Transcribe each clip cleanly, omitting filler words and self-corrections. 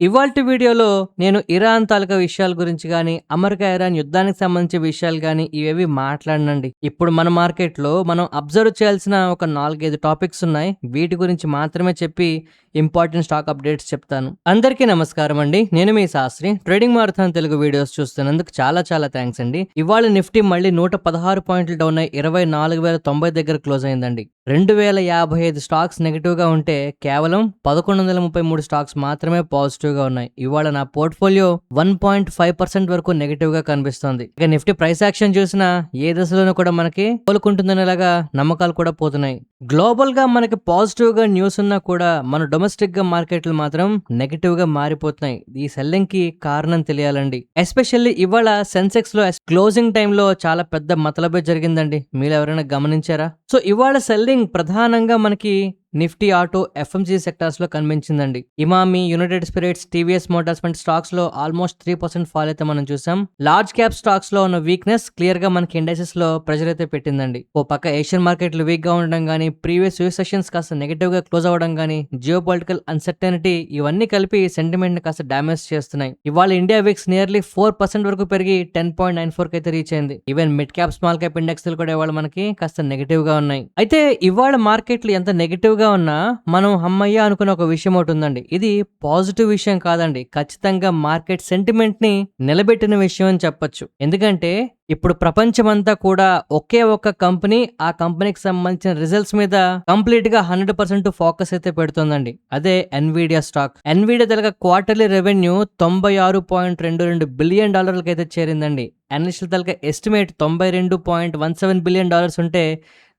ఇవాల్టి వీడియోలో నేను ఇరాన్ తాలూకా విషయాల గురించి గానీ, అమెరికా, ఇరాన్ యుద్ధానికి సంబంధించిన విషయాలు గానీ, ఇవేవి మాట్లాడనండి. ఇప్పుడు మన మార్కెట్‌లో మనం అబ్జర్వ్ చేయాల్సిన ఒక 4, 5 టాపిక్స్ ఉన్నాయి. వీటి గురించి మాత్రమే చెప్పి ఇంపార్టెంట్ స్టాక్ అప్డేట్స్ చెప్తాను. అందరికీ నమస్కారం అండి. నేను మీ Shastri. Trading marathon Telugu videos చూస్తున్నందుకు చాలా చాలా థాంక్స్ అండి. ఇవాళ నిఫ్టీ మళ్ళీ 116 పాయింట్లు డౌన్ అయ్యి 24,090 దగ్గర క్లోజ్ అయిందండి. 2,055 స్టాక్స్ నెగెటివ్‌గా ఉంటే కేవలం 1,133 స్టాక్స్ మాత్రమే పాజిటివ్‌గా ఉన్నాయి. ఇవాళ నా పోర్ట్‌ఫోలియో 1.5% వరకు నెగెటివ్‌గా కనిపిస్తోంది. ఇక నిఫ్టీ ప్రైస్ యాక్షన్ చూసినా ఏ దశలోనూ కూడా మనకి కోలుకుంటుందనేలాగా నమ్మకాలు కూడా పోతున్నాయి. గ్లోబల్‌గా మనకి పాజిటివ్‌గా న్యూస్ ఉన్నా కూడా మన డొమెస్టిక్‌గా మార్కెట్లు మాత్రం నెగెటివ్‌గా మారిపోతున్నాయి. ఈ సెల్లింగ్‌కి కారణం తెలియాలండి. ఎస్పెషల్లీ ఇవాళ సెన్సెక్స్‌లో క్లోజింగ్ టైంలో చాలా పెద్ద మతలబే జరిగిందండి. మీరెవరైనా గమనించారా? సో ఇవాళ సెల్లింగ్ ప్రధానంగా మనకి నిఫ్టీ ఆటో ఎఫ్ఎంసీ సెక్టార్స్ లో కనిపించిందండి. Emami, United Spirits, TVS Motors వంటి స్టాక్స్ లో ఆల్మోస్ట్ 3% ఫాల్ అయితే మనం చూసాం. లార్జ్ క్యాప్ స్టాక్స్ లో ఉన్న వీక్నెస్ క్లియర్ గా మనకి ఇండెక్సెస్ లో ప్రెజర్ అయితే పెట్టిందండి. ఓ పక్క ఏషియన్ మార్కెట్లు వీక్ గా ఉండడం గానీ, ప్రీవియస్ యూఎస్ సెషన్స్ కాస్త నెగటివ్ గా క్లోజ్ అవ్వడం గానీ, జియో పొలిటికల్ అన్సర్టనిటీ ఇవన్నీ కలిపి సెంటిమెంట్ ని కాస్త డామేజ్ చేస్తున్నాయి. ఇవాళ ఇండియా విక్స్ నియర్లీ 4% వరకు పెరిగి 10.94 అయితే రీచ్ అయింది. Even mid cap small cap index కూడా ఇవాళ మనకి కాస్త నెగటివ్ గా ఉన్నాయి. అయితే ఇవాళ మార్కెట్లు ఎంత నెగటివ్ గా ఉన్నా మనం హమ్మయ్య అనుకున్న ఒక విషయం ఒకటి ఉందండి. ఇది పాజిటివ్ విషయం కాదండి, ఖచ్చితంగా మార్కెట్ సెంటిమెంట్ ని నిలబెట్టిన విషయం అని చెప్పొచ్చు. ఎందుకంటే ఇప్పుడు ప్రపంచమంతా కూడా ఒకే ఒక్క కంపెనీ, ఆ కంపెనీకి సంబంధించిన రిజల్ట్స్ మీద కంప్లీట్ గా 100% ఫోకస్ అయితే పెడుతుందండి. అదే ఎన్విడియా స్టాక్. ఎన్విడియా తలక క్వార్టర్లీ రెవెన్యూ $96.22 బిలియన్ అయితే చేరిందండి. అనలిస్టుల తలక ఎస్టిమేట్ $92.17 బిలియన్ ఉంటే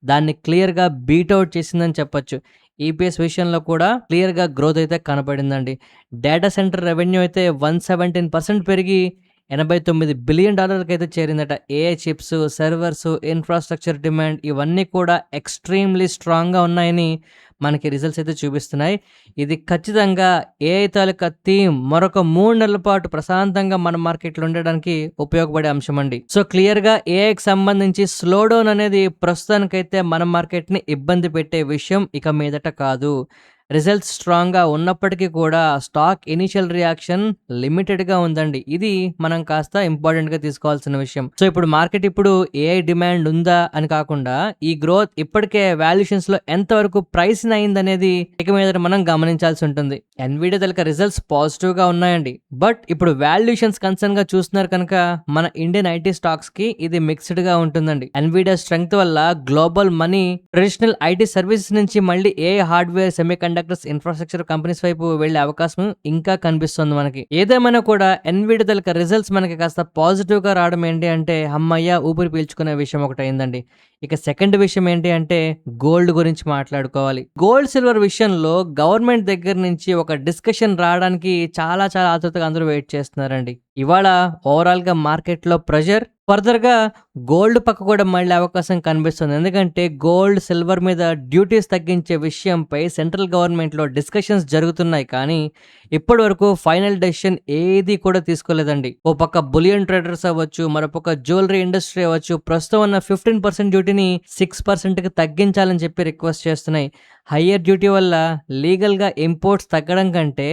దాన్ని క్లియర్ గా బీట్అవుట్ చేసిందని చెప్పొచ్చు. ఈపీఎస్ విషయంలో కూడా క్లియర్ గా గ్రోత్ అయితే కనపడిందండి. డేటా సెంటర్ రెవెన్యూ అయితే 117% పెరిగి $89 బిలియన్ అయితే చేరిందట. AI chips, servers, infrastructure demand ఇవన్నీ కూడా ఎక్స్ట్రీమ్లీ స్ట్రాంగ్ గా ఉన్నాయని మనకి రిజల్ట్స్ అయితే చూపిస్తున్నాయి. ఇది ఖచ్చితంగా ఏఐ తాలూకా థీమ్ మరొక 3 నెలల పాటు ప్రశాంతంగా మన మార్కెట్లో ఉండడానికి ఉపయోగపడే అంశం అండి. సో క్లియర్ గా ఏఐకి సంబంధించి స్లో డౌన్ అనేది ప్రస్తుతానికైతే మన మార్కెట్ ని ఇబ్బంది పెట్టే విషయం ఇక మీదట కాదు. రిజల్ట్స్ స్ట్రాంగ్ గా ఉన్నప్పటికీ కూడా స్టాక్ ఇనిషియల్ రియాక్షన్ లిమిటెడ్ గా ఉందండి. ఇది మనం కాస్త ఇంపార్టెంట్ గా తీసుకోవాల్సిన విషయం. సో ఇప్పుడు మార్కెట్ ఇప్పుడు ఏఐ డిమాండ్ ఉందా అని కాకుండా ఈ గ్రోత్ ఇప్పటికే వాల్యుయేషన్స్ లో ఎంత వరకు ప్రైస్ అయిందనేది ఇక మీద మనం గమనించాల్సి ఉంటుంది. ఎన్విడియా తలక రిజల్ట్స్ పాజిటివ్ గా ఉన్నాయండి. బట్ ఇప్పుడు వాల్యుయేషన్స్ కన్సర్న్ గా చూస్తున్నారు కనుక మన ఇండియన్ ఐటీ స్టాక్స్ కి ఇది మిక్స్డ్ గా ఉంటుందండి. ఎన్విడియా స్ట్రెంగ్త్ వల్ల global money traditional IT services నుంచి మళ్ళీ AI hardware, semiconductors, infrastructure companies వైపు వెళ్లే అవకాశం ఇంకా కనిపిస్తుంది మనకి. ఏదేమైనా కూడా ఎన్విడియా తలక రిజల్ట్స్ మనకి కాస్త పాజిటివ్ గా రావడం ఏంటి అంటే అమ్మయ్య ఊపిరి పీల్చుకునే విషయం ఒకటి అయిందండి. ఇక సెకండ్ విషయం ఏంటి అంటే గోల్డ్ గురించి మాట్లాడుకోవాలి. గోల్డ్ సిల్వర్ విషయంలో గవర్నమెంట్ దగ్గర నుంచి ఒక డిస్కషన్ రావడానికి చాలా చాలా ఆతృతగా అందరూ వెయిట్ చేస్తున్నారండి. ఇవాళ ఓవరాల్ గా మార్కెట్ లో ప్రెషర్ ఫర్దర్ గా గోల్డ్ పక్క కూడా మళ్ళీ అవకాశం కనిపిస్తుంది. ఎందుకంటే గోల్డ్, సిల్వర్ మీద డ్యూటీస్ తగ్గించే విషయంపై సెంట్రల్ గవర్నమెంట్ లో డిస్కషన్స్ జరుగుతున్నాయి. కానీ ఇప్పటి వరకు ఫైనల్ డెసిషన్ ఏది కూడా తీసుకోలేదండి. ఓ పక్క బులియన్ ట్రేడర్స్ అవ్వచ్చు, మరోపక్క జ్యువెలరీ ఇండస్ట్రీ అవ్వచ్చు, ప్రస్తుతం ఉన్న 15% డ్యూటీని 6% కి తగ్గించాలని చెప్పి రిక్వెస్ట్ చేస్తున్నాయి. హయ్యర్ డ్యూటీ వల్ల లీగల్ గా ఇంపోర్ట్స్ తగ్గడం కంటే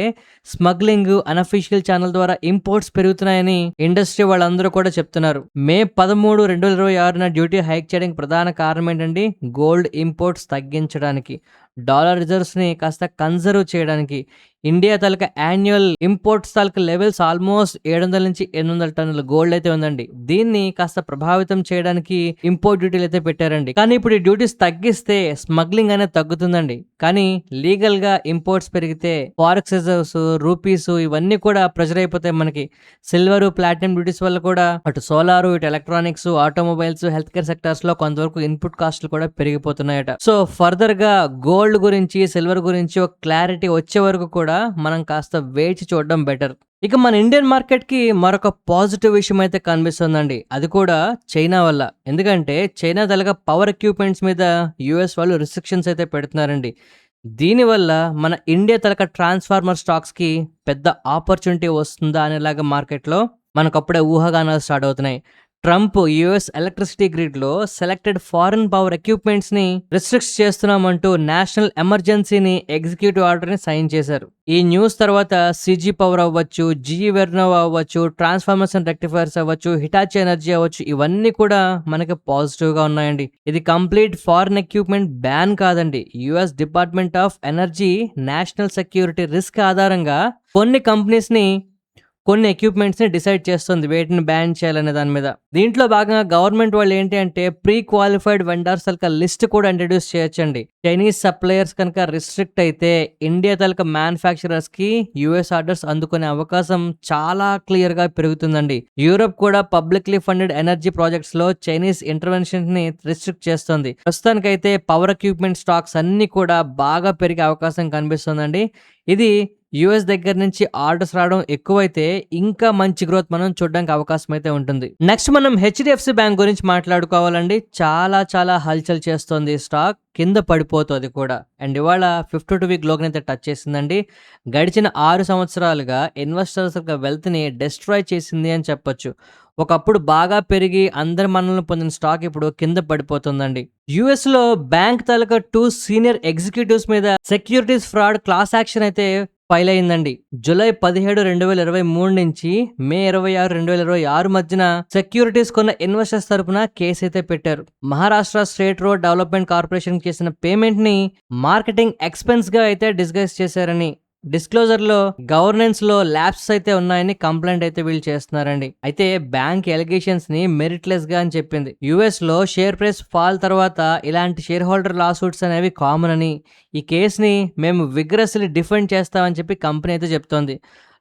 స్మగ్లింగ్, అన్అఫీషియల్ ఛానల్ ద్వారా ఇంపోర్ట్స్ పెరుగుతున్నాయని ఇండస్ట్రీ వాళ్ళందరూ కూడా చెప్తున్నారు. మే 13, 2026 డ్యూటీ హైక్ చేయడానికి ప్రధాన కారణం ఏంటండి? గోల్డ్ ఇంపోర్ట్స్ తగ్గించడానికి, డాలర్ రిజర్వ్స్ ని కాస్త కన్జర్వ్ చేయడానికి. ఇండియా తాలూకా యాన్యువల్ ఇంపోర్ట్స్ తాలూకా లెవెల్స్ ఆల్మోస్ట్ 700 నుంచి 800 టన్నుల గోల్డ్ అయితే ఉందండి. దీన్ని కాస్త ప్రభావితం చేయడానికి ఇంపోర్ట్ డ్యూటీలు అయితే పెట్టారండి. కానీ ఇప్పుడు ఈ డ్యూటీస్ తగ్గిస్తే స్మగ్లింగ్ అనేది తగ్గుతుందండి. కానీ లీగల్ గా ఇంపోర్ట్స్ పెరిగితే ఫారెక్స్ రిజర్వ్స్, రూపీస్ ఇవన్నీ కూడా ప్రెజర్ అయిపోతాయి మనకి. సిల్వర్, ప్లాటినం డ్యూటీస్ వల్ల కూడా అటు సోలార్, ఇటు electronics, automobiles, health care sectors లో కొంతవరకు ఇన్పుట్ కాస్ట్లు కూడా పెరిగిపోతున్నాయట. సో ఫర్దర్ గా గోల్డ్ గురించి, సిల్వర్ గురించి ఒక క్లారిటీ వచ్చే వరకు కూడా మనం కాస్త వేచి చూడడం బెటర్. ఇక మన ఇండియన్ మార్కెట్ కి మరొక పాజిటివ్ విషయం అయితే కనిపిస్తుందండి. అది కూడా చైనా వల్ల. ఎందుకంటే చైనా తలగా పవర్ ఎక్విప్మెంట్స్ మీద యుఎస్ వాళ్ళు రిస్ట్రిక్షన్స్ అయితే పెడుతున్నారండి. దీనివల్ల మన ఇండియా తలక ట్రాన్స్ఫార్మర్ స్టాక్స్ కి పెద్ద ఆపర్చునిటీ వస్తుందా అనేలాగా మార్కెట్లో మనకప్పుడే ఊహాగానాలు స్టార్ట్ అవుతున్నాయి. ట్రంప్ యుఎస్ ఎలక్ట్రిసిటీ గ్రిడ్ లో సెలెక్టెడ్ ఫారిన్ పవర్ ఎక్విప్మెంట్స్ ని రిస్ట్రిక్ట్ చేస్తున్నామంటూ నేషనల్ ఎమర్జెన్సీని ఎగ్జిక్యూటివ్ ఆర్డర్ ని సైన్ చేశారు. ఈ న్యూస్ తర్వాత సిజీ పవర్ అవ్వచ్చు, జిఈ వెర్నోవా అవ్వచ్చు, ట్రాన్స్ఫార్మర్స్ అండ్ రెక్టిఫైర్స్ అవ్వచ్చు, హిటాచి ఎనర్జీ అవ్వచ్చు, ఇవన్నీ కూడా మనకి పాజిటివ్ గా ఉన్నాయండి. ఇది కంప్లీట్ ఫారిన్ ఎక్విప్మెంట్ బ్యాన్ కాదండి. US department of energy national security risk ఆధారంగా కొన్ని కంపెనీస్ ని కొన్ని ఎక్విప్మెంట్స్ ని డిసైడ్ చేస్తుంది వేటిని బ్యాన్ చేయాలనే దాని మీద. దీంట్లో భాగంగా గవర్నమెంట్ వాళ్ళు ఏంటి అంటే ప్రీ క్వాలిఫైడ్ వెండర్స్ తలక లిస్ట్ కూడా ఇంట్రడ్యూస్ చేయొచ్చండి. చైనీస్ సప్లయర్స్ కనుక రిస్ట్రిక్ట్ అయితే ఇండియా తలక మ్యానుఫ్యాక్చరర్స్ కి యుఎస్ ఆర్డర్స్ అందుకునే అవకాశం చాలా క్లియర్ గా పెరుగుతుందండి. యూరోప్ కూడా పబ్లిక్లీ ఫండెడ్ ఎనర్జీ ప్రాజెక్ట్స్ లో చైనీస్ ఇంటర్వెన్షన్ ని రిస్ట్రిక్ట్ చేస్తుంది. ప్రస్తుతానికైతే పవర్ ఎక్విప్మెంట్ స్టాక్స్ అన్ని కూడా బాగా పెరిగే అవకాశం కనిపిస్తుందండి. ఇది యుఎస్ దగ్గర నుంచి ఆర్డర్స్ రావడం ఎక్కువైతే ఇంకా మంచి గ్రోత్ మనం చూడడానికి అవకాశం అయితే ఉంటుంది. నెక్స్ట్ మనం హెచ్డిఎఫ్సి బ్యాంక్ గురించి మాట్లాడుకోవాలండి. చాలా చాలా హల్చల్ చేస్తుంది స్టాక్, కింద పడిపోతుంది కూడా. అండ్ ఇవాళ 52 వీక్ లోకి అయితే టచ్ చేసిందండి. గడిచిన 6 సంవత్సరాలుగా ఇన్వెస్టర్స్ వెల్త్ ని డిస్ట్రాయ్ చేసింది అని చెప్పొచ్చు. ఒకప్పుడు బాగా పెరిగి అందరి మన్నలను పొందిన స్టాక్ ఇప్పుడు కింద పడిపోతుందండి. యుఎస్ లో బ్యాంక్ తాలూకా 2 సీనియర్ ఎగ్జిక్యూటివ్స్ మీద సెక్యూరిటీస్ ఫ్రాడ్ క్లాస్ యాక్షన్ అయితే ఫైల్ అయిందండి. జూలై 17, 2023 నుంచి మే 26, 2026 మధ్యన సెక్యూరిటీస్ కొన్న ఇన్వెస్టర్స్ తరపున కేసు అయితే పెట్టారు. Maharashtra state road development corporation చేసిన పేమెంట్ ని మార్కెటింగ్ ఎక్స్పెన్స్ గా అయితే డిస్గైజ్ చేశారని, డిస్క్లోజర్ లో గవర్నెన్స్ లో ల్యాబ్స్ అయితే ఉన్నాయని కంప్లైంట్ అయితే వీళ్ళు చేస్తున్నారండి. అయితే బ్యాంక్ ఎలిగేషన్స్ ని మెరిట్లెస్ గా అని చెప్పింది. యుఎస్ లో షేర్ ప్రైస్ ఫాల్ తర్వాత ఇలాంటి షేర్ హోల్డర్ లాసూట్స్ అనేవి కామన్ అని, ఈ కేసుని మేము విగ్రస్లీ డిఫెండ్ చేస్తామని చెప్పి కంపెనీ అయితే చెప్తోంది.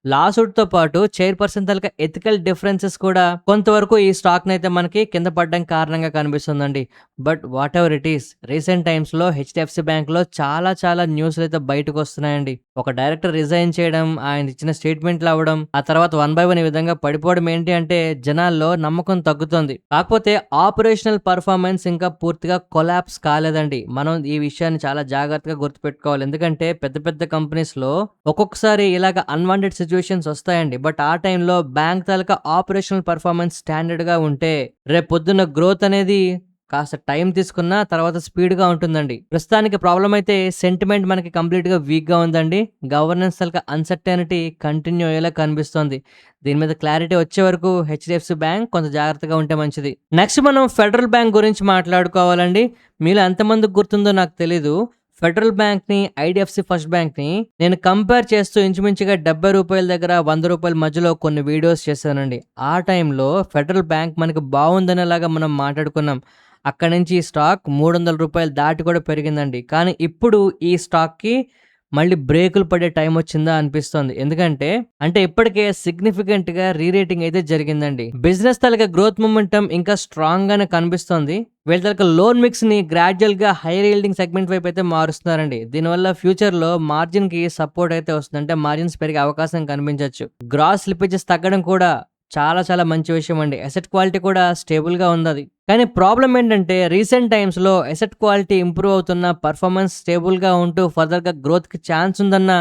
లాసూట్ తో పాటు చైర్పర్సన్ తలక ఎథికల్ డిఫరెన్సెస్ కూడా కొంతవరకు ఈ స్టాక్ అయితే మనకి కింద పడడం కారణంగా కనిపిస్తుందండి. But what ever it is, recent times లో హెచ్డిఎఫ్సి బ్యాంక్ లో చాలా చాలా న్యూస్లు అయితే బయటకు వస్తున్నాయండి. ఒక డైరెక్టర్ రిజైన్ చేయడం, ఆయన ఇచ్చిన స్టేట్మెంట్లు అవ్వడం, ఆ తర్వాత 1 by 1 ఈ విధంగా పడిపోవడం ఏంటి అంటే జనాల్లో నమ్మకం తగ్గుతుంది. కాకపోతే ఆపరేషనల్ పర్ఫార్మెన్స్ ఇంకా పూర్తిగా కొలాప్స్ కాలేదండి. మనం ఈ విషయాన్ని చాలా జాగ్రత్తగా గుర్తుపెట్టుకోవాలి. ఎందుకంటే పెద్ద పెద్ద కంపెనీస్ లో ఒక్కొక్కసారి ఇలాగ అన్వాంటెడ్ సిచ్యువేషన్స్ వస్తాయండి. బట్ ఆ టైంలో బ్యాంక్ తాలూకా ఆపరేషనల్ పర్ఫార్మెన్స్ స్టాండర్డ్ గా ఉంటే రేపు పొద్దున్న గ్రోత్ అనేది కాస్త టైం తీసుకున్న తర్వాత స్పీడ్ గా ఉంటుందండి. ప్రస్తుతానికి ప్రాబ్లం అయితే సెంటిమెంట్ మనకి కంప్లీట్ గా వీక్ గా ఉందండి. గవర్నెన్స్ తలక అన్సర్టెనిటీ కంటిన్యూ అయ్యేలా కనిపిస్తోంది. దీని మీద క్లారిటీ వచ్చే వరకు హెచ్డిఎఫ్సి బ్యాంక్ కొంత జాగ్రత్తగా ఉంటే మంచిది. నెక్స్ట్ మనం ఫెడరల్ బ్యాంక్ గురించి మాట్లాడుకోవాలండి. మీలో ఎంతమందికి గుర్తుందో నాకు తెలీదు. ఫెడరల్ బ్యాంక్ ని, ఐడిఎఫ్సి ఫస్ట్ బ్యాంక్ ని నేను కంపేర్ చేస్తూ ఇంచుమించుగా 70 రూపాయల దగ్గర 100 రూపాయల మధ్యలో కొన్ని వీడియోస్ చేశానండి. ఆ టైంలో ఫెడరల్ బ్యాంక్ మనకి బాగుందనేలాగా మనం మాట్లాడుకున్నాం. అక్కడి నుంచి ఈ స్టాక్ 300 రూపాయలు దాటి కూడా పెరిగిందండి. కానీ ఇప్పుడు ఈ స్టాక్కి మళ్ళీ బ్రేకులు పడే టైం వచ్చిందా అనిపిస్తోంది. ఎందుకంటే ఇప్పటికే సిగ్నిఫికెంట్ గా రీరేటింగ్ అయితే జరిగిందండి. బిజినెస్ తలక గ్రోత్ మొమెంటం ఇంకా స్ట్రాంగ్ గానే కనిపిస్తోంది. వీళ్ళ తలక లోన్ మిక్స్ ని గ్రాడ్యువల్ గా హైయర్ ఈల్డింగ్ సెగ్మెంట్ వైపు అయితే మారుస్తున్నారండి. దీనివల్ల ఫ్యూచర్ లో మార్జిన్ కి సపోర్ట్ అయితే వస్తుంది. అంటే మార్జిన్స్ పెరిగే అవకాశం కనిపించవచ్చు. గ్రాస్ స్లిప్పేజెస్ తగ్గడం కూడా చాలా చాలా మంచి విషయం అండి. అసెట్ క్వాలిటీ కూడా స్టేబుల్ గా ఉంది. కానీ ప్రాబ్లం ఏంటంటే రీసెంట్ టైమ్స్ లో అసెట్ క్వాలిటీ ఇంప్రూవ్ అవుతున్న, పర్ఫార్మెన్స్ స్టేబుల్ గా ఉంటూ ఫర్దర్ గా గ్రోత్ కి ఛాన్స్ ఉందన్న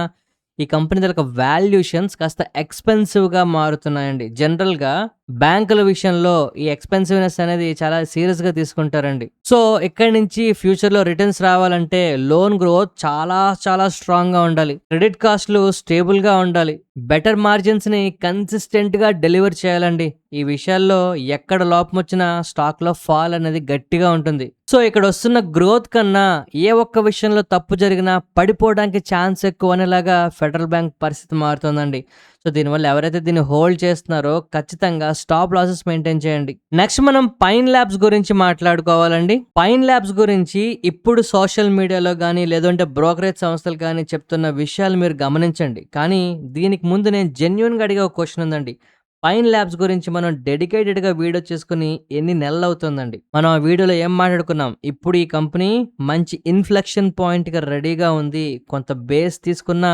ఈ కంపెనీ యొక్క వాల్యుయేషన్స్ కాస్త ఎక్స్పెన్సివ్ గా మారుతున్నాయండి. జనరల్ గా బ్యాంకుల విషయంలో ఈ ఎక్స్పెన్సివ్నెస్ అనేది చాలా సీరియస్ గా తీసుకుంటారండి. సో ఇక్కడి నుంచి ఫ్యూచర్ లో రిటర్న్స్ రావాలంటే లోన్ గ్రోత్ చాలా చాలా స్ట్రాంగ్ గా ఉండాలి, క్రెడిట్ కాస్ట్లు స్టేబుల్ గా ఉండాలి, బెటర్ మార్జిన్స్ ని కన్సిస్టెంట్ గా డెలివర్ చేయాలండి. ఈ విషయాల్లో ఎక్కడ లోపం వచ్చినా స్టాక్ లో ఫాల్ అనేది గట్టిగా ఉంటుంది. సో ఇక్కడ వస్తున్న గ్రోత్ కన్నా ఏ ఒక్క విషయంలో తప్పు జరిగినా పడిపోవడానికి ఛాన్స్ ఎక్కువ అనేలాగా ఫెడరల్ బ్యాంక్ పరిస్థితి మారుతుందండి. సో దీనివల్ల ఎవరైతే దీన్ని హోల్డ్ చేస్తున్నారో ఖచ్చితంగా స్టాప్ లాసెస్ మెయింటైన్ చేయండి. నెక్స్ట్ మనం పైన్ ల్యాబ్స్ గురించి మాట్లాడుకోవాలండి. పైన్ ల్యాబ్స్ గురించి ఇప్పుడు సోషల్ మీడియాలో కానీ లేదంటే బ్రోకరేజ్ సంస్థలు కానీ చెప్తున్న విషయాలు మీరు గమనించండి. కానీ దీనికి ముందు నేను జెన్యున్గా అడిగే ఒక క్వశ్చన్ ఉందండి. పైన్ ల్యాబ్స్ గురించి మనం డెడికేటెడ్గా వీడియో చేసుకుని ఎన్ని నెలలు అవుతుందండి? మనం ఆ వీడియోలో ఏం మాట్లాడుకున్నాం? ఇప్పుడు ఈ కంపెనీ మంచి ఇన్ఫ్లెక్షన్ పాయింట్గా రెడీగా ఉంది, కొంత బేస్ తీసుకున్న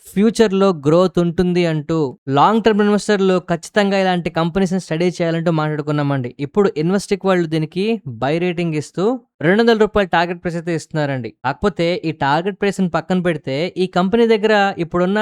ఫ్యూచర్లో గ్రోత్ ఉంటుంది అంటూ లాంగ్ టర్మ్ ఇన్వెస్టర్లు ఖచ్చితంగా ఇలాంటి కంపెనీస్ని స్టడీ చేయాలంటూ మాట్లాడుకున్నామండి. ఇప్పుడు ఇన్వెస్టిక్ వాళ్ళు దీనికి బై రేటింగ్ ఇస్తూ 200 రూపాయల టార్గెట్ ప్రైస్ అయితే ఇస్తున్నారండి. కాకపోతే ఈ టార్గెట్ ప్రైస్ని పక్కన పెడితే ఈ కంపెనీ దగ్గర ఇప్పుడున్న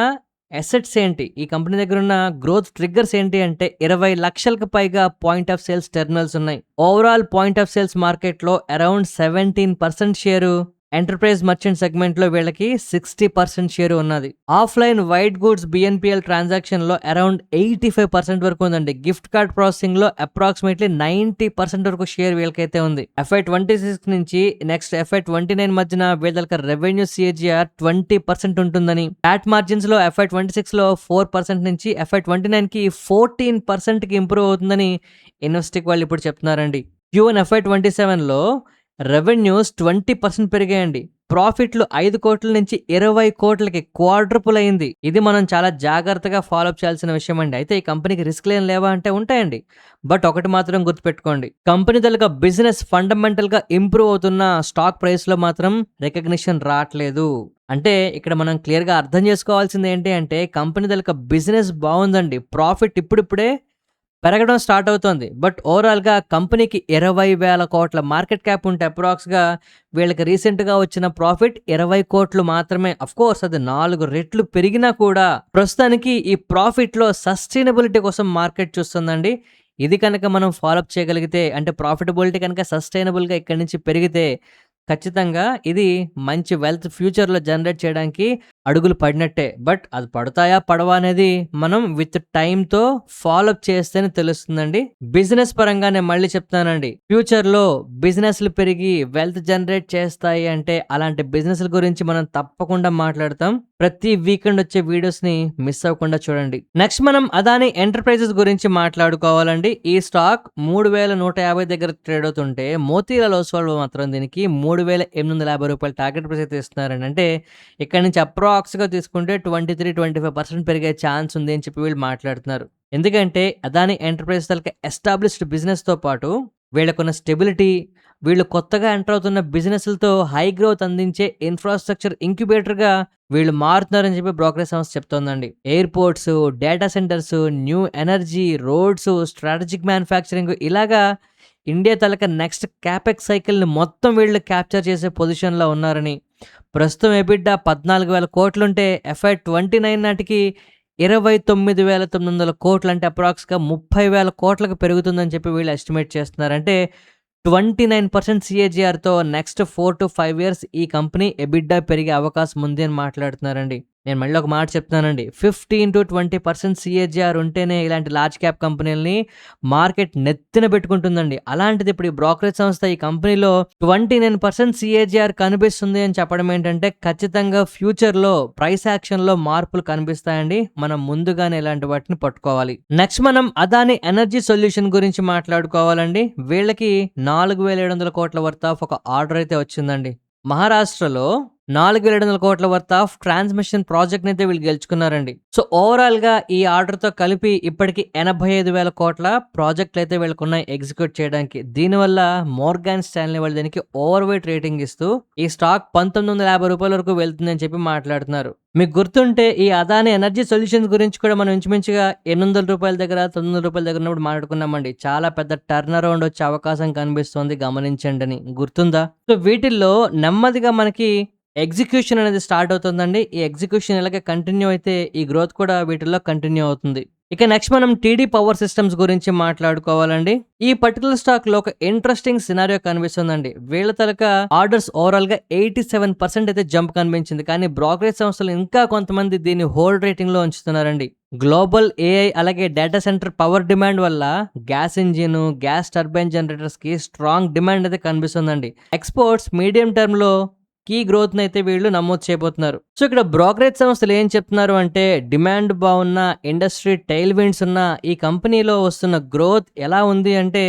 అసెట్స్ ఏంటి? ఈ కంపెనీ దగ్గరున్న గ్రోత్ ట్రిగ్గర్స్ ఏంటి అంటే 20 లక్షలకు పైగా పాయింట్ ఆఫ్ సేల్స్ టెర్మినల్స్ ఉన్నాయి. ఓవరాల్ పాయింట్ ఆఫ్ సేల్స్ మార్కెట్‌లో అరౌండ్ 17% షేరు ఎంటర్‌ప్రైజ్ మర్చెంట్ సెగ్మెంట్‌లో వీళ్ళకి 60% షేరు ఉన్నది. ఆఫ్‌లైన్ వైట్ గూడ్స్ బీఎన్‌పీఎల్ ట్రాన్సాక్షన్‌లో అరౌండ్ 85% వరకు ఉందండి. గిఫ్ట్ కార్డ్ ప్రాసెసింగ్‌లో అప్రాక్సిమేట్‌లీ 90% వరకు షేర్ వీళ్ళకైతే ఉంది. FY 26 నుంచి నెక్స్ట్ FY 29 మధ్యన వీళ్ళకి రెవెన్యూ CAGR 20% ఉంటుందని, ప్యాట్ మార్జిన్స్‌లో FY 26లో 4% నుంచి FY 29కి 14%కి ఇంప్రూవ్ అవుతుందని ఇన్వెస్టిక్ వాళ్ళు ఇప్పుడు చెప్తున్నారండి. Q1 FY 27లో revenues 20% పెరిగాయండి. ప్రాఫిట్లు 5 కోట్ల నుంచి 20 కోట్లకి క్వాడ్రుపుల్ అయింది. ఇది మనం చాలా జాగ్రత్తగా ఫాలో అప్ చేయాల్సిన విషయం అండి. అయితే ఈ కంపెనీకి రిస్క్‌లు ఏం లేవా అంటే ఉంటాయండి. బట్ ఒకటి మాత్రం గుర్తుపెట్టుకోండి. కంపెనీ తాలూకా బిజినెస్ ఫండమెంటల్‌గా ఇంప్రూవ్ అవుతున్న స్టాక్ ప్రైస్‌లో మాత్రం రికగ్నిషన్ రాట్లేదు. అంటే ఇక్కడ మనం క్లియర్‌గా అర్థం చేసుకోవాల్సింది ఏంటి అంటే కంపెనీ తాలూకా బిజినెస్ బావుందండి. ప్రాఫిట్ ఇప్పుడిప్పుడే పెరగడం స్టార్ట్ అవుతోంది. బట్ ఓవరాల్‌గా కంపెనీకి 20,000 కోట్ల మార్కెట్ క్యాప్ ఉంటే అప్రాక్స్‌గా వీళ్ళకి రీసెంట్‌గా వచ్చిన ప్రాఫిట్ 20 కోట్లు మాత్రమే. ఆఫ్‌కోర్స్ అది 4 రెట్లు పెరిగినా కూడా ప్రస్తుతానికి ఈ ప్రాఫిట్‌లో సస్టైనబిలిటీ కోసం మార్కెట్ చూస్తుందండి. ఇది కనుక మనం ఫాలో అప్ చేయగలిగితే అంటే ప్రాఫిటబిలిటీ కనుక సస్టైనబుల్‌గా ఇక్కడి నుంచి పెరిగితే ఖచ్చితంగా ఇది మంచి వెల్త్ ఫ్యూచర్‌లో జనరేట్ చేయడానికి అడుగులు పడినట్టే. బట్ అది పడతాయా? పడవా? అనేది మనం విత్ టైమ్‌తో ఫాలో అప్ చేస్తేనే తెలుస్తుందండి. బిజినెస్ పరంగా నేను మళ్ళీ చెప్తానండి. ఫ్యూచర్‌లో బిజినెస్‌లు పెరిగి వెల్త్ జనరేట్ చేస్తాయి అంటే అలాంటి బిజినెస్‌ల గురించి మనం తప్పకుండా మాట్లాడతాం. ప్రతి వీకెండ్ వచ్చే వీడియోస్‌ని మిస్ అవ్వకుండా చూడండి. నెక్స్ట్ మనం అదానీ ఎంటర్‌ప్రైజెస్ గురించి మాట్లాడుకోవాలండి. ఈ స్టాక్ 3,150 దగ్గర ట్రేడ్ అవుతుంటే మోతీలాల్ ఓస్వాల్ మాత్రం దీనికి 3,850 రూపాయల టార్గెట్ ప్రైస్ అయితే ఇస్తున్నారండి. అంటే ఇక్కడ నుంచి అప్రాక్స్‌గా తీసుకుంటే 23-25% పెరిగే ఛాన్స్ ఉంది అని చెప్పి వీళ్ళు మాట్లాడుతున్నారు. ఎందుకంటే అదానీ ఎంటర్‌ప్రైజెస్ తాలూకా ఎస్టాబ్లిష్డ్ బిజినెస్‌తో పాటు వీళ్ళకున్న స్టెబిలిటీ, వీళ్ళు కొత్తగా ఎంటర్ అవుతున్న బిజినెస్‌లతో హై గ్రోత్ అందించే ఇన్‌ఫ్రాస్ట్రక్చర్ ఇంక్యుబేటర్‌గా వీళ్ళు మారుతున్నారని చెప్పి బ్రోకరేజ్ సంస్థ చెప్తోందండి. Airports, data centers, new energy, roads, strategic manufacturing ఇలాగా ఇండియా తాలూకా నెక్స్ట్ క్యాపెక్స్ సైకిల్‌ని మొత్తం వీళ్ళు క్యాప్చర్ చేసే పొజిషన్‌లో ఉన్నారని, ప్రస్తుతం ఎబిడ్డా 14,000 కోట్లుంటే FY 29 నాటికి 29,900 కోట్లు అంటే అప్రాక్స్‌గా 30,000 కోట్లకు పెరుగుతుందని చెప్పి వీళ్ళు ఎస్టిమేట్ చేస్తున్నారు. అంటే 29% CAGRతో నెక్స్ట్ 4-5 ఇయర్స్ ఈ కంపెనీ ఎబిడ్డా పెరిగే అవకాశం ఉంది అని మాట్లాడుతున్నారండి. నేను మళ్ళీ ఒక మాట చెప్తున్నానండి. 15-20% CAGR ఉంటేనే ఇలాంటి లార్జ్ క్యాప్ కంపెనీలని మార్కెట్ నెత్తిన పెట్టుకుంటుందండి. అలాంటిది ఇప్పుడు ఈ బ్రోకరేజ్ సంస్థ ఈ కంపెనీలో 29% CAGR కనిపిస్తుంది అని చెప్పడం ఏంటంటే ఖచ్చితంగా ఫ్యూచర్‌లో ప్రైస్ యాక్షన్‌లో మార్పులు కనిపిస్తాయండి. మనం ముందుగానే ఇలాంటి వాటిని పట్టుకోవాలి. నెక్స్ట్ మనం అదానీ ఎనర్జీ సొల్యూషన్ గురించి మాట్లాడుకోవాలండి. వీళ్ళకి 4,700 కోట్ల వర్త్ ఆఫ్ ఒక ఆర్డర్ అయితే వచ్చిందండి. మహారాష్ట్రలో 4,700 కోట్ల వర్త్ ఆఫ్ ట్రాన్స్మిషన్ ప్రాజెక్ట్‌ని అయితే వీళ్ళు గెలుచుకున్నారండి. సో ఓవరాల్‌గా ఈ ఆర్డర్‌తో కలిపి ఇప్పటికి 85,000 కోట్ల ప్రాజెక్టులు అయితే వీళ్ళకున్నాయి ఎగ్జిక్యూట్ చేయడానికి. దీనివల్ల మోర్గాన్ స్టాన్లీ వాళ్ళు దీనికి ఓవర్ వెయిట్ రేటింగ్ ఇస్తూ ఈ స్టాక్ ₹1,950 వరకు వెళ్తుందని చెప్పి మాట్లాడుతున్నారు. మీకు గుర్తుంటే ఈ అదానీ ఎనర్జీ సొల్యూషన్స్ గురించి కూడా మనం ఇంచుమించుగా ₹800 దగ్గర, ₹900 దగ్గర ఉన్నప్పుడు మాట్లాడుకున్నామండి. చాలా పెద్ద టర్న్ అరౌండ్ వచ్చే అవకాశం కనిపిస్తోంది గమనించండి అని. గుర్తుందా? సో వీటిల్లో నెమ్మదిగా మనకి ఎగ్జిక్యూషన్ అనేది స్టార్ట్ అవుతుందండి. ఈ ఎగ్జిక్యూషన్ ఇలాగే కంటిన్యూ అయితే ఈ గ్రోత్ కూడా వీటిల్లో కంటిన్యూ అవుతుంది. ఇక నెక్స్ట్ మనం టీడీ పవర్ సిస్టమ్స్ గురించి మాట్లాడుకోవాలండి. ఈ పర్టికులర్ స్టాక్ లో ఒక ఇంట్రెస్టింగ్ సినారియో కనిపిస్తుందండి. వీళ్ళ తాలూకా ఆర్డర్స్ ఓవరాల్ గా 87% అయితే జంప్ కనిపించింది. కానీ బ్రోకరేజ్ సంస్థలు ఇంకా కొంతమంది దీన్ని హోల్డ్ రేటింగ్ లో ఉంచుతున్నారండి. గ్లోబల్ AI అలాగే డేటా సెంటర్ పవర్ డిమాండ్ వల్ల gas engine, gas turbine generators కి స్ట్రాంగ్ డిమాండ్ అయితే కనిపిస్తుందండి. ఎక్స్పోర్ట్స్ మీడియం టర్మ్ లో కీ గ్రోత్‌ని అయితే వీళ్ళు నమోదు చేయబోతున్నారు. సో ఇక్కడ బ్రోకరేజ్ సంస్థలు ఏం చెప్తున్నారు అంటే డిమాండ్ బాగున్న, ఇండస్ట్రీ టెయిల్ విండ్స్ ఉన్న ఈ కంపెనీలో వస్తున్న గ్రోత్ ఎలా ఉంది అంటే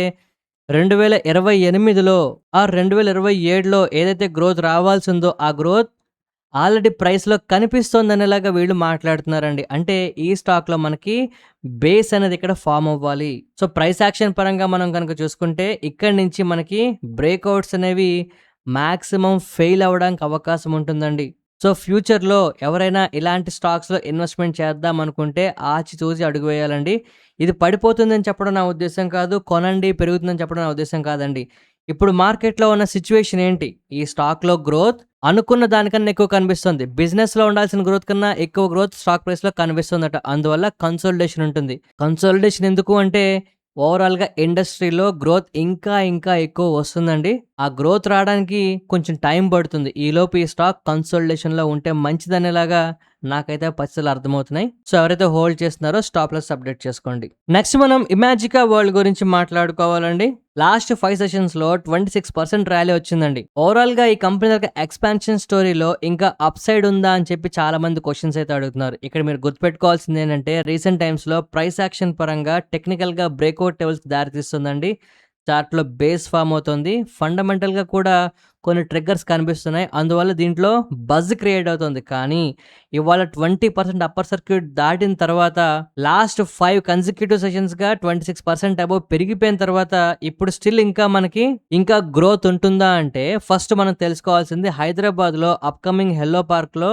2028లో 2027లో ఏదైతే గ్రోత్ రావాల్సిందో ఆ గ్రోత్ ఆల్రెడీ ప్రైస్‌లో కనిపిస్తోందనేలాగా వీళ్ళు మాట్లాడుతున్నారండి. అంటే ఈ స్టాక్‌లో మనకి బేస్ అనేది ఇక్కడ ఫార్మ్ అవ్వాలి. సో ప్రైస్ యాక్షన్ పరంగా మనం కనుక చూసుకుంటే ఇక్కడి నుంచి మనకి బ్రేక్‌ఔట్స్ అనేవి మాక్సిమం ఫెయిల్ అవ్వడానికి అవకాశం ఉంటుందండి. సో ఫ్యూచర్‌లో ఎవరైనా ఇలాంటి స్టాక్స్‌లో ఇన్వెస్ట్‌మెంట్ చేద్దాం అనుకుంటే ఆచితూచి అడుగు వేయాలండి. ఇది పడిపోతుందని చెప్పడం నా ఉద్దేశ్యం కాదు. కొనండి పెరుగుతుందని చెప్పడం నా ఉద్దేశ్యం కాదండి. ఇప్పుడు మార్కెట్‌లో ఉన్న సిట్యుయేషన్ ఏంటి? ఈ స్టాక్‌లో గ్రోత్ అనుకున్న దానికన్నా ఎక్కువ కనిపిస్తుంది. బిజినెస్‌లో ఉండాల్సిన గ్రోత్ కన్నా ఎక్కువ గ్రోత్ స్టాక్ ప్రైస్‌లో కనిపిస్తుందట. అందువల్ల కన్సాలిడేషన్ ఉంటుంది. కన్సాలిడేషన్ ఎందుకు అంటే ఓవరాల్‌గా ఇండస్ట్రీలో గ్రోత్ ఇంకా ఎక్కువ వస్తుందండి. ఆ గ్రోత్ రావడానికి కొంచెం టైం పడుతుంది. ఈలోపు ఈ స్టాక్ కన్సాలిడేషన్‌లో ఉంటే మంచిదనేలాగా నాకైతే పరిస్థితులు అర్థమవుతున్నాయి. సో, ఎవరైతే హోల్డ్ చేస్తున్నారో స్టాప్ లాస్ అప్డేట్ చేసుకోండి. నెక్స్ట్ మనం ఇమాజికా వరల్డ్ గురించి మాట్లాడుకోవాలండి. లాస్ట్ 5 సెషన్స్‌లో 26% ర్యాలీ వచ్చిందండి. ఓవరాల్‌గా ఈ కంపెనీ యొక్క ఎక్స్‌పాన్షన్ స్టోరీలో ఇంకా అప్‌సైడ్ ఉందా అని చెప్పి చాలా మంది క్వెషన్స్ అయితే అడుగుతున్నారు. ఇక్కడ మీరు గుర్తుపెట్టుకోవాల్సింది ఏంటంటే రీసెంట్ టైమ్స్‌లో ప్రైస్ యాక్షన్ పరంగా టెక్నికల్‌గా బ్రేక్‌ఔట్ లెవెల్స్‌కి దారితీస్తుందండి. చార్ట్‌లో బేస్ ఫార్మ్ అవుతుంది. ఫండమెంటల్‌గా కూడా కొన్ని ట్రిగ్గర్స్ కనిపిస్తున్నాయి. అందువల్ల దీంట్లో బజ్ క్రియేట్ అవుతుంది. కానీ ఇవాళ 20% అప్పర్ సర్క్యూట్ దాటిన తర్వాత లాస్ట్ 5 కన్సిక్యూటివ్ సెషన్స్‌గా 26% అబోవ్ పెరిగిపోయిన తర్వాత ఇప్పుడు స్టిల్ ఇంకా గ్రోత్ ఉంటుందా అంటే ఫస్ట్ మనం తెలుసుకోవాల్సింది హైదరాబాద్‌లో అప్‌కమింగ్ హెల్లో పార్క్‌లో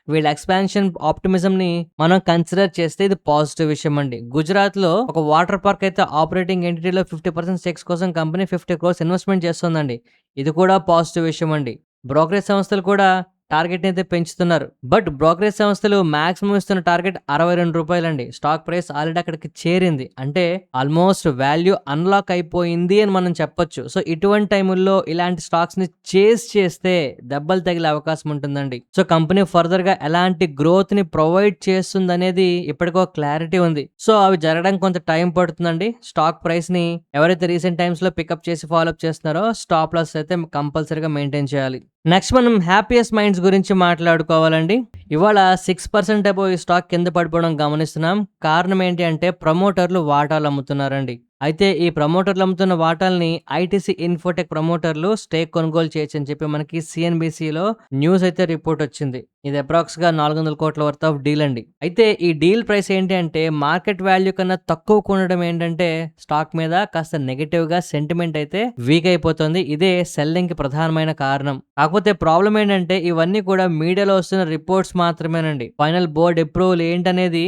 వీళ్ళ ఎక్స్‌పాన్షన్ ఆప్టిమిజంని మనం కన్సిడర్ చేస్తే ఇది పాజిటివ్ విషయం అండి. గుజరాత్‌లో ఒక వాటర్ పార్క్ అయితే ఆపరేటింగ్ ఎంటిటీలో 50% స్టేక్స్ కోసం కంపెనీ 50 క్రోర్స్ ఇన్వెస్ట్‌మెంట్ చేస్తుందండి. ఇది కూడా పాజిటివ్ విషయం అండి. బ్రోకరేజ్ సంస్థలు కూడా టార్గెట్‌ని అయితే పెంచుతున్నారు. బట్ బ్రోకరేజ్ సంస్థలు మాక్సిమం ఇస్తున్న టార్గెట్ రూ. 62 స్టాక్ ప్రైస్ ఆల్రెడీ అక్కడికి చేరింది. అంటే ఆల్మోస్ట్ వాల్యూ అన్‌లాక్ అయిపోయింది అని మనం చెప్పొచ్చు. సో, ఇటువంటి టైముల్లో ఇలాంటి స్టాక్స్‌ని చేస్ చేస్తే దెబ్బలు తగిలే అవకాశం ఉంటుందండి. సో, కంపెనీ ఫర్దర్‌గా ఎలాంటి గ్రోత్‌ని ప్రొవైడ్ చేస్తుందనేది ఇప్పటికో క్లారిటీ ఉంది. సో, అవి జరగడానికి కొంత టైం పడుతుందండి. స్టాక్ ప్రైస్‌ని ఎవరైతే రీసెంట్ టైమ్స్‌లో పికప్ చేసి ఫాలో అప్ చేస్తున్నారో స్టాప్ లాస్ అయితే కంపల్సరీగా మెయింటైన్ చేయాలి. నెక్స్ట్ మనం హ్యాపీయెస్ట్ మైండ్స్ గురించి మాట్లాడుకోవాలండి. ఇవాళ 6% అబోవ్ ఈ స్టాక్ కింద పడిపోవడం గమనిస్తున్నాం. కారణం ఏంటి అంటే ప్రమోటర్లు వాటాలు అమ్ముతున్నారండి. అయితే ఈ ప్రమోటర్లు అమ్ముతున్న వాటాల్ని ఐటీసీ ఇన్ఫోటెక్ ప్రమోటర్లు స్టేక్ కొనుగోలు చేయొచ్చని చెప్పి మనకి సిఎన్బిసిలో న్యూస్ అయితే రిపోర్ట్ వచ్చింది. ఇది అప్రాక్స్‌గా 400 కోట్ల వర్త్ ఆఫ్ డీల్ అండి. అయితే ఈ డీల్ ప్రైస్ ఏంటి అంటే మార్కెట్ వాల్యూ కన్నా తక్కువ కొనడం ఏంటంటే స్టాక్ మీద కాస్త నెగెటివ్‌గా సెంటిమెంట్ అయితే వీక్ అయిపోతుంది. ఇదే సెల్లింగ్‌కి ప్రధానమైన కారణం. కాకపోతే ప్రాబ్లం ఏంటంటే ఇవన్నీ కూడా మీడియాలో వస్తున్న రిపోర్ట్స్ మాత్రమేనండి. ఫైనల్ బోర్డ్ అప్రూవల్ ఏంటనేది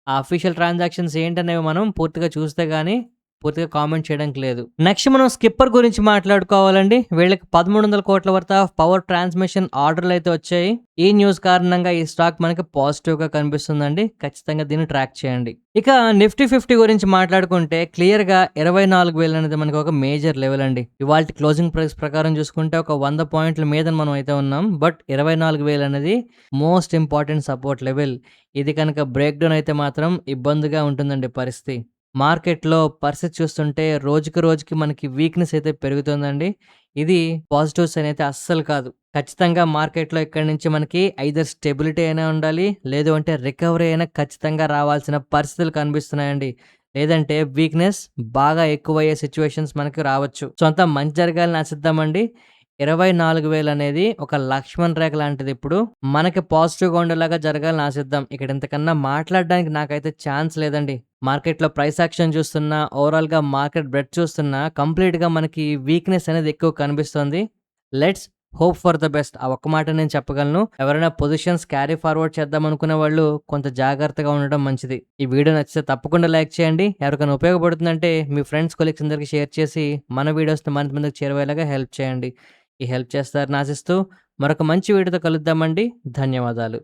ఆ అఫీషియల్ ట్రాన్సాక్షన్స్ ఏంటనేవి మనం పూర్తిగా చూస్తే గానీ పూర్తిగా కామెంట్ చేయడానికి లేదు. నెక్స్ట్ మనం స్కిప్పర్ గురించి మాట్లాడుకోవాలండి. వీళ్ళకి 1300 కోట్ల వర్త్ ఆఫ్ పవర్ ట్రాన్స్మిషన్ ఆర్డర్లు అయితే వచ్చాయి. ఈ న్యూస్ కారణంగా ఈ స్టాక్ మనకి పాజిటివ్ గా కనిపిస్తుందండి. ఖచ్చితంగా దీన్ని ట్రాక్ చేయండి. ఇక నిఫ్టీ 50 గురించి మాట్లాడుకుంటే క్లియర్ గా 24,000 అనేది మనకి ఒక మేజర్ లెవెల్ అండి. ఇవాళ క్లోజింగ్ ప్రైస్ ప్రకారం చూసుకుంటే ఒక 100 పాయింట్ల మీద మనం అయితే ఉన్నాం. బట్ 24,000 అనేది మోస్ట్ ఇంపార్టెంట్ సపోర్ట్ లెవెల్. ఇది కనుక బ్రేక్ డౌన్ అయితే మాత్రం ఇబ్బందిగా ఉంటుందండి పరిస్థితి. మార్కెట్‌లో పరిస్థితి చూస్తుంటే రోజుకి మనకి వీక్‌నెస్ అయితే పెరుగుతుందండి. ఇది పాజిటివ్ సైన్ అయితే అస్సలు కాదు. ఖచ్చితంగా మార్కెట్‌లో ఇక్కడి నుంచి మనకి ఐదర్ స్టెబిలిటీ అయినా ఉండాలి. లేదు అంటే రికవరీ అయినా ఖచ్చితంగా రావాల్సిన పరిస్థితులు కనిపిస్తున్నాయండి. లేదంటే వీక్‌నెస్ బాగా ఎక్కువయ్యే సిట్యుయేషన్స్ మనకి రావచ్చు. సో, అంతా మంచి జరగాలని ఆశిద్దామండి. 24,000 అనేది ఒక లక్ష్మణ్ రేఖ లాంటిది. ఇప్పుడు మనకి పాజిటివ్‌గా ఉండేలాగా జరగాలని ఆశిద్దాం. ఇక్కడ ఇంతకన్నా మాట్లాడడానికి నాకైతే ఛాన్స్ లేదండి. మార్కెట్‌లో ప్రైస్ యాక్షన్ చూస్తున్నా, ఓవరాల్‌గా మార్కెట్ బ్రెడ్త్ చూస్తున్నా కంప్లీట్‌గా మనకి వీక్‌నెస్ అనేది ఎక్కువ కనిపిస్తుంది. Let's hope for the best. ఆ ఒక్క మాట నేను చెప్పగలను. ఎవరైనా పొజిషన్స్ క్యారీ ఫార్వర్డ్ చేద్దాం అనుకునే వాళ్ళు కొంత జాగ్రత్తగా ఉండడం మంచిది. ఈ వీడియో నచ్చితే తప్పకుండా లైక్ చేయండి. ఎవరికైనా ఉపయోగపడుతుందంటే మీ ఫ్రెండ్స్, కొలీగ్స్ అందరికీ షేర్ చేసి మన వీడియోస్‌ని మరింత మందికి చేరువయ్యేలాగా హెల్ప్ చేయండి. ఈ హెల్ప్ చేస్తారని ఆశిస్తూ మరొక మంచి వీడియోతో కలుద్దామండి. ధన్యవాదాలు.